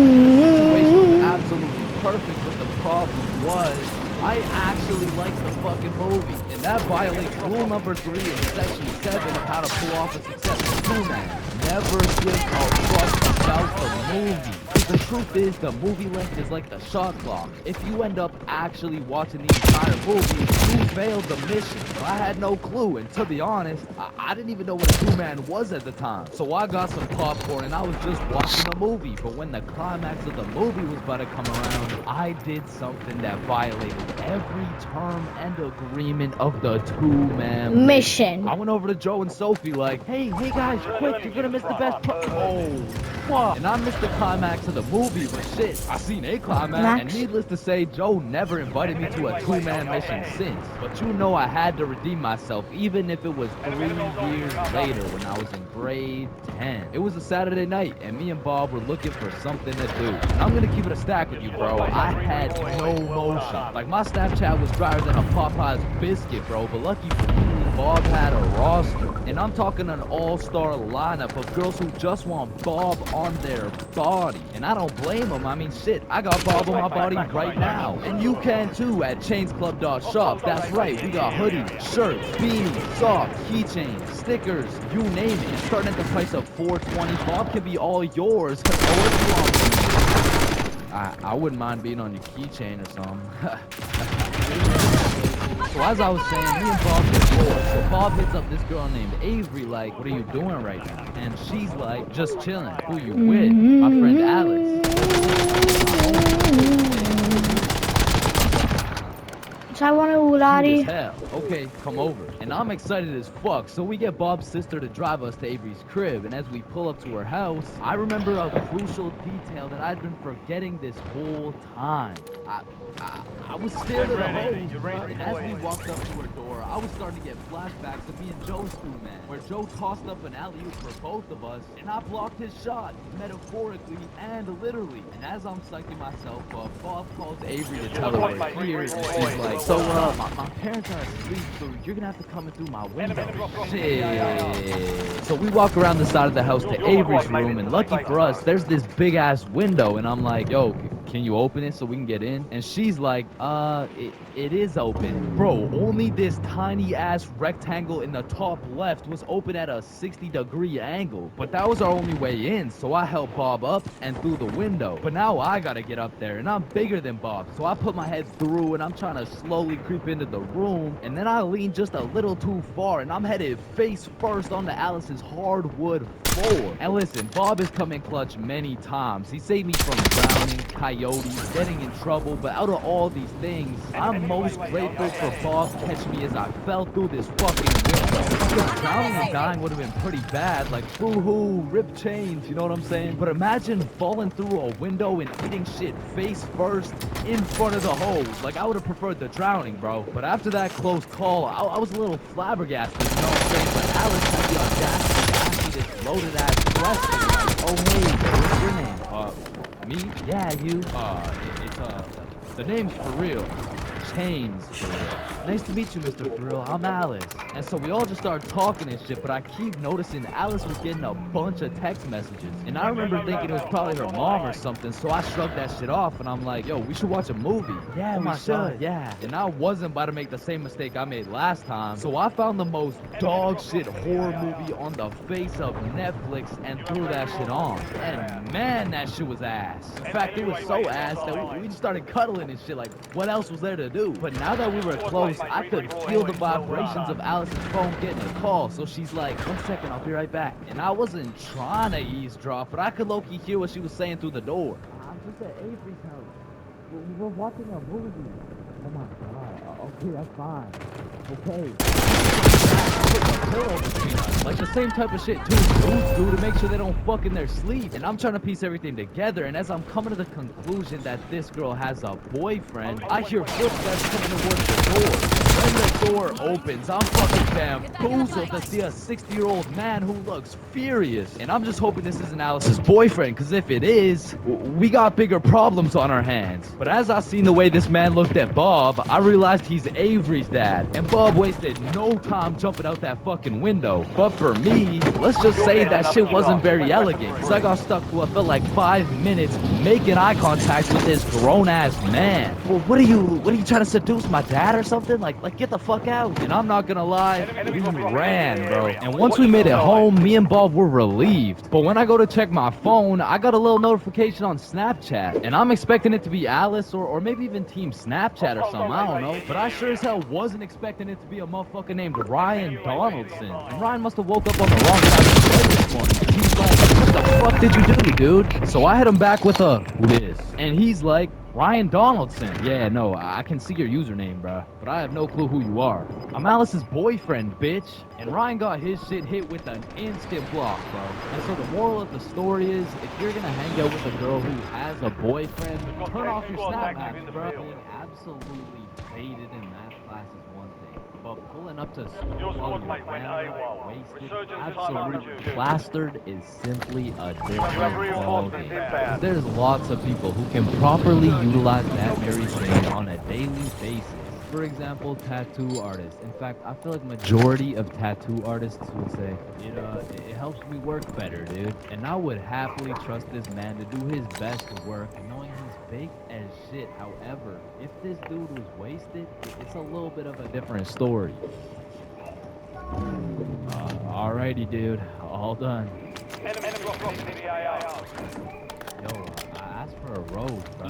S5: situation was absolutely perfect, but the problem was I actually like the fucking movie. And that violates rule number 3 in section 7 of how to pull off a successful two-man. Never give a fuck about the movie. The truth is, the movie length is like the shot clock. If you end up actually watching the entire movie, you failed the mission. So I had no clue, and to be honest, I didn't even know what a two-man was at the time. So I got some popcorn and I was just watching the movie. But when the climax of the movie was about to come around, I did something that violated every term and agreement of the two-man
S1: Mission.
S5: I went over to Joe and Sophie like, hey guys, quick, you're gonna miss the best part. Oh, fuck. And I missed the climax of the movie, but shit, I seen a climax.
S1: Max?
S5: And needless to say, Joe never invited me to a two-man mission since. But you know I had to redeem myself, even if it was 3 years later when I was in grade 10. It was a Saturday night, and me and Bob were looking for something to do. And I'm gonna keep it a stack with you, bro. I had no motion. Like, my Snapchat was drier than a Popeye's biscuit, bro. But lucky for me, Bob had a roster. And I'm talking an all-star lineup of girls who just want Bob on their body. And I don't blame them. I mean, shit, I got Bob on my body right now. And you can too at chainsclub.shop. That's right, we got hoodies, shirts, beanies, socks, keychains, stickers, you name it. It's starting at the price of $4.20. Bob can be all yours. Or if you want I wouldn't mind being on your keychain or something. So as I was saying, me and Bob get bored. So Bob hits up this girl named Avery like, what are you doing right now? And she's like, just chilling. Who you with? My friend Alex.
S1: So I want to
S5: Cute
S1: Ulari.
S5: as hell. Okay, come over. And I'm excited as fuck. So we get Bob's sister to drive us to Avery's crib. And as we pull up to her house, I remember a crucial detail that I'd been forgetting this whole time. I was scared of the hose, bro. And as we walked up to her door, I was starting to get flashbacks of me and Joe's two-man, where Joe tossed up an alley-oop for both of us, and I blocked his shot, metaphorically and literally. And as I'm psyching myself up, Bob calls Avery to tell her we're here, and she's like, so, my parents are asleep, so you're gonna have to come in through my window. Shit. So we walk around the side of the house to Avery's room, and lucky for us, there's this big-ass window, and I'm like, yo, can you open it so we can get in? And she's like, it is open. Bro, only this tiny ass rectangle in the top left was open at a 60-degree angle. But that was our only way in, so I helped Bob up and through the window. But now I gotta get up there, and I'm bigger than Bob, so I put my head through, and I'm trying to slowly creep into the room, and then I lean just a little too far, and I'm headed face first onto Alice's hardwood floor. And listen, Bob has come in clutch many times. He saved me from drowning, coyotes, coyotes, getting in trouble, but out of all these things, I'm most grateful for Bob catching me as I fell through this fucking window. Because drowning and dying would have been pretty bad, like boo-hoo, rip chains, you know what I'm saying? But imagine falling through a window and eating shit face first in front of the hose. Like, I would have preferred the drowning, bro. But after that close call, I was a little flabbergasted, you know what I'm saying? But Alice had the audacity to ask me this loaded ass question, like, oh hey, what's your name? Me? Yeah, you. The name's for real. Chains for real. Nice to meet you, Mr. For real. I'm Alice. And so we all just started talking and shit, but I keep noticing Alice was getting a bunch of text messages. And I remember thinking it was probably her mom or something, so I shrugged that shit off and I'm like, yo, we should watch a movie. Yeah, we should. Yeah. And I wasn't about to make the same mistake I made last time, so I found the most dog shit horror movie on the face of Netflix and threw that shit on. And man, that shit was ass. In fact, it was so ass that we just started cuddling and shit. Like, what else was there to do? But now that we were close, I could feel the vibrations of Alice's phone getting a call. So she's like, 1 second, I'll be right back. And I wasn't trying to eavesdrop, but I could low-key hear what she was saying through the door. I'm just at Avery's house. We're watching a movie. Oh my god. Okay, that's fine. Okay. Like the same type of shit dudes do to make sure they don't fuck in their sleep. And I'm trying to piece everything together, and as I'm coming to the conclusion that this girl has a boyfriend, I hear footsteps coming towards the door. When the door opens, I'm fucking bamboozled to see a 60-year-old man who looks furious. And I'm just hoping this isn't Alice's boyfriend, because if it is, we got bigger problems on our hands. But as I seen the way this man looked at Bob, I realized he's Avery's dad. And Bob wasted no time jumping out that fucking window. But for me, let's just say that shit wasn't very elegant, because I got stuck for what felt like 5 minutes making eye contact with this grown-ass man. Well, what are you trying to seduce my dad or something? Like get the fuck out. And I'm not gonna lie, we ran, bro. And once we made it home, me and Bob were relieved. But when I go to check my phone, I got a little notification on Snapchat, and I'm expecting it to be Alice or maybe even Team Snapchat or something, I don't know. But I sure as hell wasn't expecting it to be a motherfucker named Ryan Donaldson. And Ryan must have woke up on the wrong side of the bed this morning. He's like, what the fuck did you do, dude? So I hit him back with a Liz. And he's like, Ryan Donaldson. Yeah, no, I can see your username, bruh, but I have no clue who you are. I'm Alice's boyfriend, bitch. And Ryan got his shit hit with an instant block, bro. And so the moral of the story is, if you're gonna hang out with a girl who has a boyfriend, turn off your snap apps, bro. Being absolutely faded in math class is one thing, but pulling up to school while you're round, wasted, absolutely plastered is simply a different ballgame. Because there's lots of people who can properly utilize that very thing on a daily basis. For example, tattoo artists. In fact, I feel like majority of tattoo artists would say, it helps me work better, dude. And I would happily trust this man to do his best work, knowing he's fake as shit. However, if this dude was wasted, it's a little bit of a different story. Alrighty, dude. All done. Yo, I asked for a rose, bro.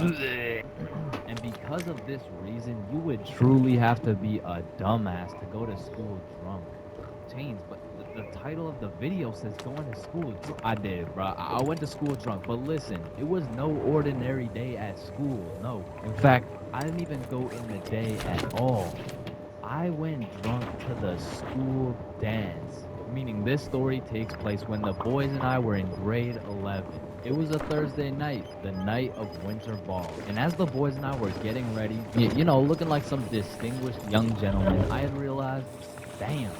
S5: And because of this reason, you would truly have to be a dumbass to go to school drunk. Chains, but the title of the video says going to school drunk. I did, bro. I went to school drunk, but listen, it was no ordinary day at school, no. In fact, I didn't even go in the day at all. I went drunk to the school dance. Meaning this story takes place when the boys and I were in grade 11. It was a Thursday night, the night of winter ball. And as the boys and I were getting ready, looking like some distinguished young gentlemen, I had realized, damn,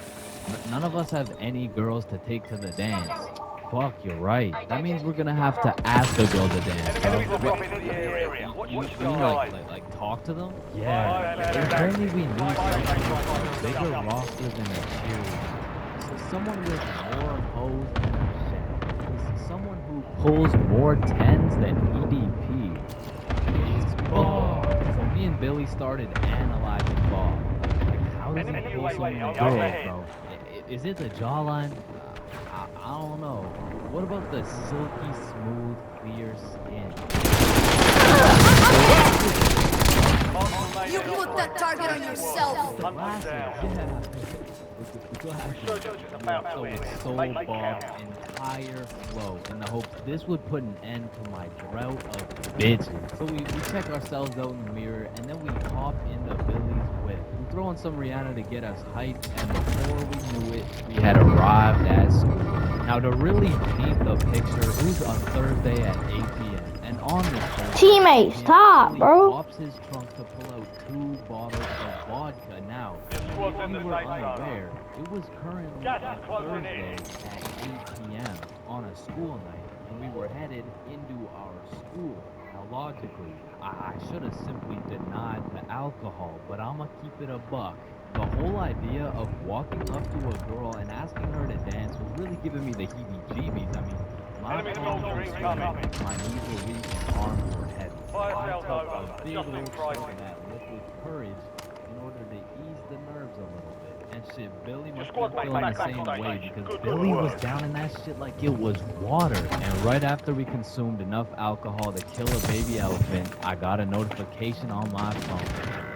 S5: none of us have any girls to take to the dance. Fuck, you're right. That means we're gonna have to ask a girl to dance, bro. Like talk to them? Yeah. Apparently we knew someone with a bigger roster than a cheerleader. Someone with more hoes than a chef. Someone who pulls more tens than EDP. So me and Billy started analyzing Bob. Like, how does he pull so many girls, bro? Is it the jawline? I don't know. What about the silky, smooth, clear skin?
S4: You put that target on yourself.
S5: The glasses, yeah. The glasses. So it's Soul Bob's entire flow in the hopes this would put an end to my drought of bitches. So we check ourselves out in the mirror and then we hop into Billy's whip. We throw on some Rihanna to get us hyped, and before we knew it, we had arrived at school. Now to really paint the picture, it was a Thursday at 8 p.m. and on this Thursday,
S1: Teammates, stop,
S5: Billy
S1: bro.
S5: pops his trunk to pull out 2 bottles of vodka. Now,
S2: squad's
S5: if
S2: in the
S5: you were
S2: safe zone.
S5: unaware, it was currently
S2: Gas
S5: a
S2: is closing
S5: Thursday
S2: in.
S5: at 8 p.m. on a school night, and we were headed into our school. Now, logically, I should have simply denied the alcohol, but I'ma keep it a buck. The whole idea of walking up to a girl and asking her to dance was really giving me the heebie-jeebies. I mean, my
S2: Enemy
S5: palms
S2: soldier
S5: were
S2: incoming.
S5: sweating, my knees were weak, and arms were heavy.
S2: Fire
S5: I
S2: sales
S5: felt
S2: over.
S5: a big
S2: Adjusting
S5: old
S2: pricing.
S5: shot of that liquid courage in order to ease the nerves a little bit. And shit, Billy must
S2: squad
S5: be
S2: mate
S5: feeling the
S2: back on
S5: same
S2: station.
S5: way because
S2: Good
S5: Billy
S2: work.
S5: was down in that shit like it was water. And right after we consumed enough alcohol to kill a baby elephant, I got a notification on my phone.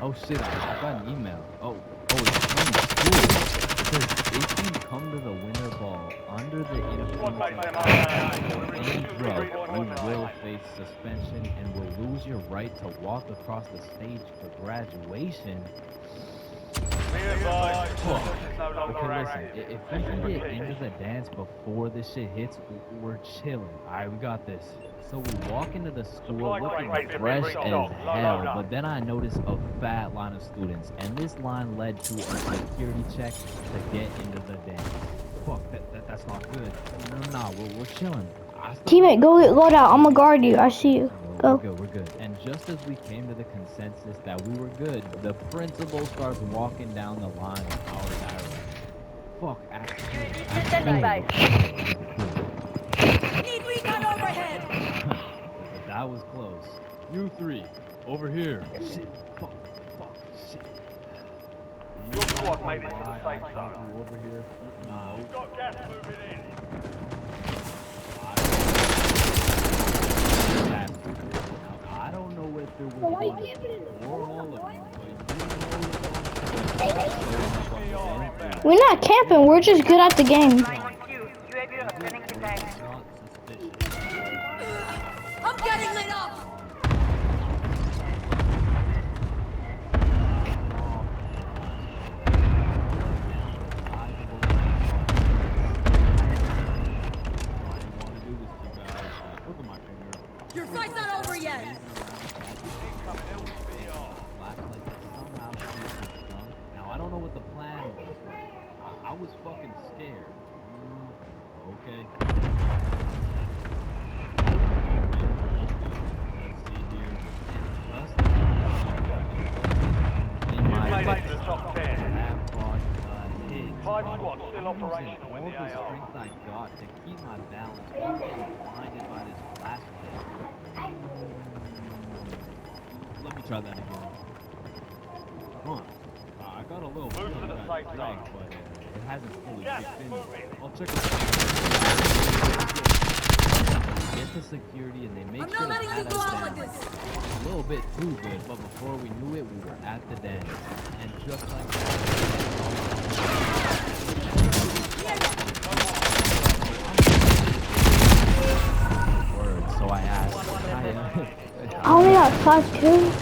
S5: Oh shit, I got an email. Oh, it's from the school. It says, if you come to the winter ball under the influence
S2: mate,
S5: of
S2: them
S5: alcohol or
S2: are-
S5: any drug, you
S2: Read
S5: will face suspension and will lose your right to walk across the stage for graduation.
S2: Be advised,
S5: Fuck.
S2: it's no longer
S5: Okay, listen,
S2: active.
S5: if we can get into the dance before this shit hits, we're chilling. Alright, we got this. So we walk into the school
S2: Supply
S5: looking
S2: crate been
S5: fresh
S2: restocked.
S5: as
S2: Load
S5: hell,
S2: up.
S5: but then I noticed a fat line of students, and this line led to a security check to get into the dance. Fuck, that's not good. No, we're chilling. I still-
S1: Teammate, go get loadout. I'm gonna guard you. I see you. Go.
S5: We're good. And just as we came to the consensus that we were good, the principal starts walking down the line of our direction. Fuck,
S4: Need recon overhead.
S5: that was close.
S6: You 3, over here.
S5: Shit, fuck, shit.
S2: Your squad mate is in
S5: Why
S2: the
S5: I
S2: safe
S5: can't
S2: zone.
S5: do over here? No.
S2: Got gas moving in.
S5: Now, I don't know if there was one or all of you, but you know
S1: We're not camping. We're just good at the game.
S4: I'm getting lit up. Your fight's not over yet.
S5: Now, I don't know what the plan was. I was fucking scared. Okay.
S2: You've made it to the top 10. Five
S5: Five
S2: squads still operational in the AR.
S5: strength I got to keep my balance while getting blinded by this flashlight. Let me try that again. Huh. I got a little
S2: Move to
S5: feeling
S2: the
S5: that
S2: safe
S5: drink,
S2: zone.
S5: but it hasn't fully
S2: Gas
S5: kicked in.
S2: moving.
S5: I'll check it. Get to security and they make
S4: I'm
S5: sure
S4: not
S5: to
S4: letting you
S5: pat
S4: go
S5: us
S4: out
S5: down.
S4: like this.
S5: A little bit too good, but before we knew it, we were at the dance. And just like that, word, so I asked,
S1: I only got 5 kills.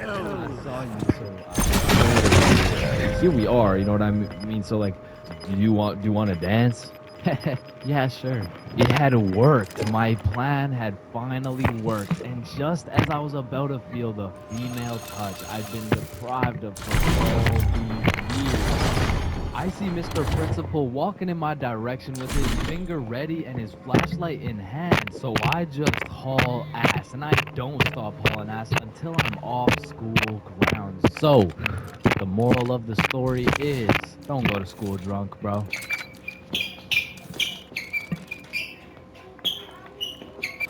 S5: I saw you, so here we are. You know what I mean? So like, do you want to dance? Yeah, sure. It had worked. My plan had finally worked, and just as I was about to feel the female touch I've been deprived of for all these years, I see Mr. Principal walking in my direction with his finger ready and his flashlight in hand. So I just haul ass, and I don't stop hauling ass until I'm off school grounds. So, the moral of the story is, don't go to school drunk, bro.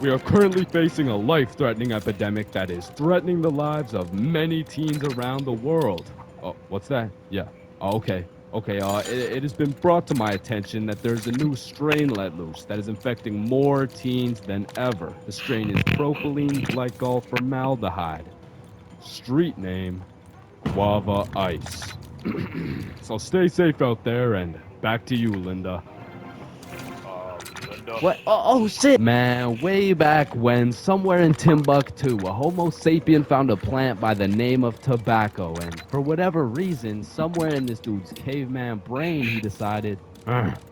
S6: We are currently facing a life-threatening epidemic that is threatening the lives of many teens around the world. Oh, what's that? Yeah. Oh, okay. Okay, it has been brought to my attention that there's a new strain let loose that is infecting more teens than ever. The strain is propylene glycol formaldehyde. Street name, Guava Ice. So stay safe out there, and back to you, Linda.
S2: Linda.
S3: What? Oh shit! Man, way back when, somewhere in Timbuktu, a Homo sapien found a plant by the name of tobacco, and for whatever reason, somewhere in this dude's caveman brain, he decided,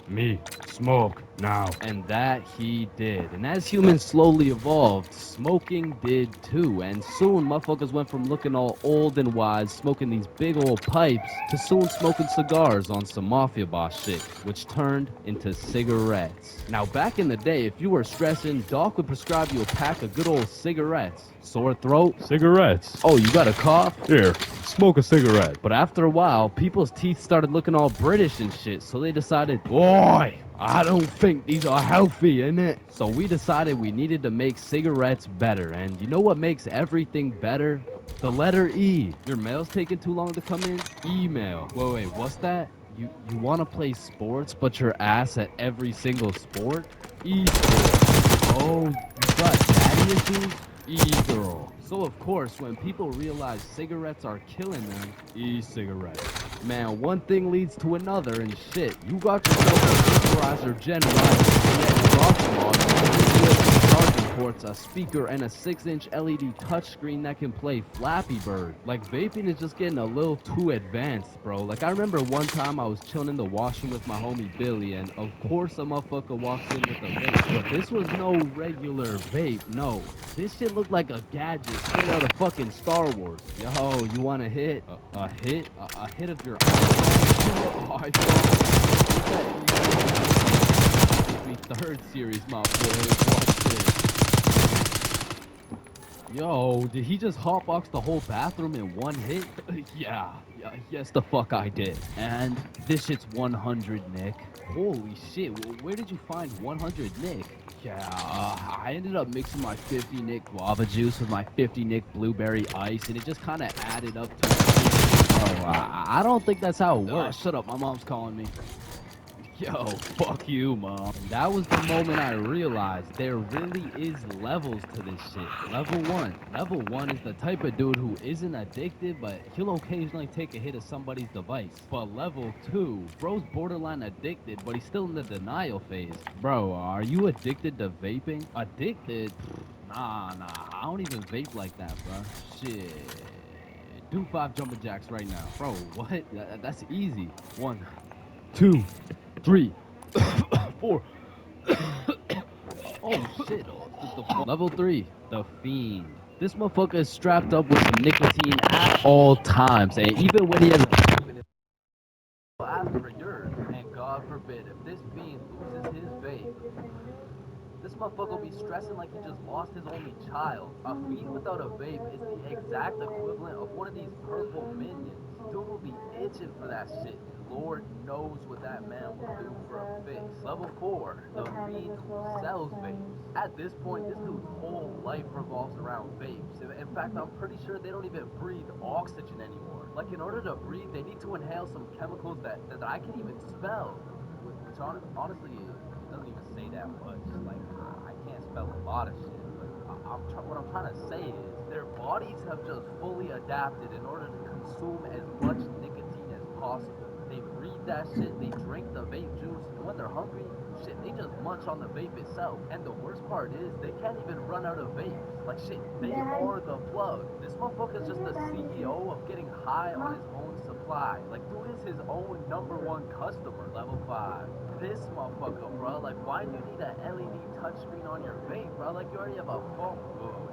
S6: Me, smoke, now.
S3: and that he did. And as humans slowly evolved, smoking did too. And soon, motherfuckers went from looking all old and wise, smoking these big old pipes, to soon smoking cigars on some mafia boss shit, which turned into cigarettes. Now, back in the day, if you were stressing, Doc would prescribe you a pack of good old cigarettes. Sore throat?
S6: Cigarettes.
S3: Oh, you got a cough?
S6: Here, smoke a cigarette.
S3: But after a while, people's teeth started looking all British and shit, so they decided,
S6: Boy,
S3: I don't think these are healthy, innit? So we decided we needed to make cigarettes better. And you know what makes everything better? The letter E. Your mail's taking too long to come in? Email. Wait, what's that? You want to play sports, but your ass at every single sport? E-sports. Oh, you got daddy issues? E-girl. So of course, when people realize cigarettes are killing them, e-cigarettes. Man, one thing leads to another, and shit, you got yourself a vaporizer Gen charging ports, a speaker, and a 6-inch LED touchscreen that can play Flappy Bird. Like, vaping is just getting a little too advanced, bro. Like, I remember one time I was chilling in the washroom with my homie Billy, and of course a motherfucker walks in with a vape. But this was no regular vape, no. This shit looked like a gadget straight out of fucking Star Wars. Yo, you want a hit? A hit? A hit of your iPhone? Third series, my boy. Watch this. Yo, did he just hotbox the whole bathroom in one hit? Yeah, yes the fuck I did. And this shit's 100, Nick. Holy shit, where did you find 100, Nick? Yeah, I ended up mixing my 50 Nick guava juice with my 50 Nick blueberry ice, and it just kind of added up to... Oh, I don't think that's how it works. Shut up, my mom's calling me. Yo, fuck you, Mom. And that was the moment I realized there really is levels to this shit. Level 1. Level 1 is the type of dude who isn't addicted, but he'll occasionally take a hit of somebody's device. But level 2, bro's borderline addicted, but he's still in the denial phase. Bro, are you addicted to vaping? Addicted? Nah, I don't even vape like that, bro. Shit. Do 5 jumping jacks right now. Bro, what? That's easy. 1, 2, 3, 4. Oh shit. Level 3, the Fiend. This motherfucker is strapped up with some nicotine at all times, and even when he has ask for yours, and God forbid, if this Fiend loses his vape, this motherfucker will be stressing like he just lost his only child. A Fiend without a vape is the exact equivalent of one of these purple minions. Dude will be itching for that shit. Lord knows what that man will do for a fix. Level 4, the Fiend who sells vapes. At this point, this dude's whole life revolves around vapes. In fact, I'm pretty sure they don't even breathe oxygen anymore. Like, in order to breathe, they need to inhale some chemicals that I can even spell. Which honestly, it doesn't even say that much. Like, I can't spell a lot of shit. But what I'm trying to say is, their bodies have just fully adapted in order to consume as much nicotine as possible. They breathe that shit, they drink the vape juice, and when they're hungry, shit, they just munch on the vape itself. And the worst part is, they can't even run out of vapes. Like shit, they are the plug. This motherfucker's just the CEO of getting high on his own supply. Like, dude is his own #1 customer. Level 5. This motherfucker, bro. Like, why do you need an LED touchscreen on your vape, bro? Like, you already have a phone. Oh,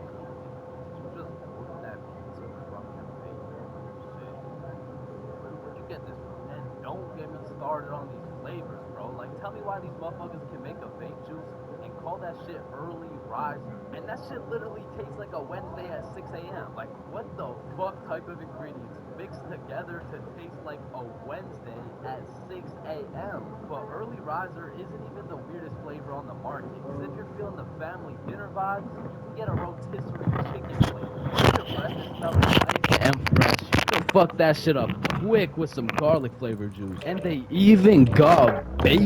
S3: you just ordered that pizza from your vape. Shit. Where'd you get this from? And don't get me started on these flavors, bro. Like, tell me why these motherfuckers can make a vape juice and call that shit early riser. And that shit literally tastes like a Wednesday at 6 a.m. Like, what the fuck type of ingredients mixed together to taste like a Wednesday at 6 a.m.? But early riser isn't even the weirdest flavor on the market. Because if you're feeling the family dinner vibes, you can get a rotisserie chicken flavor. If your breath is smelling nice and fresh, you can fuck that shit up quick with some garlic flavored juice. And they even got bacon.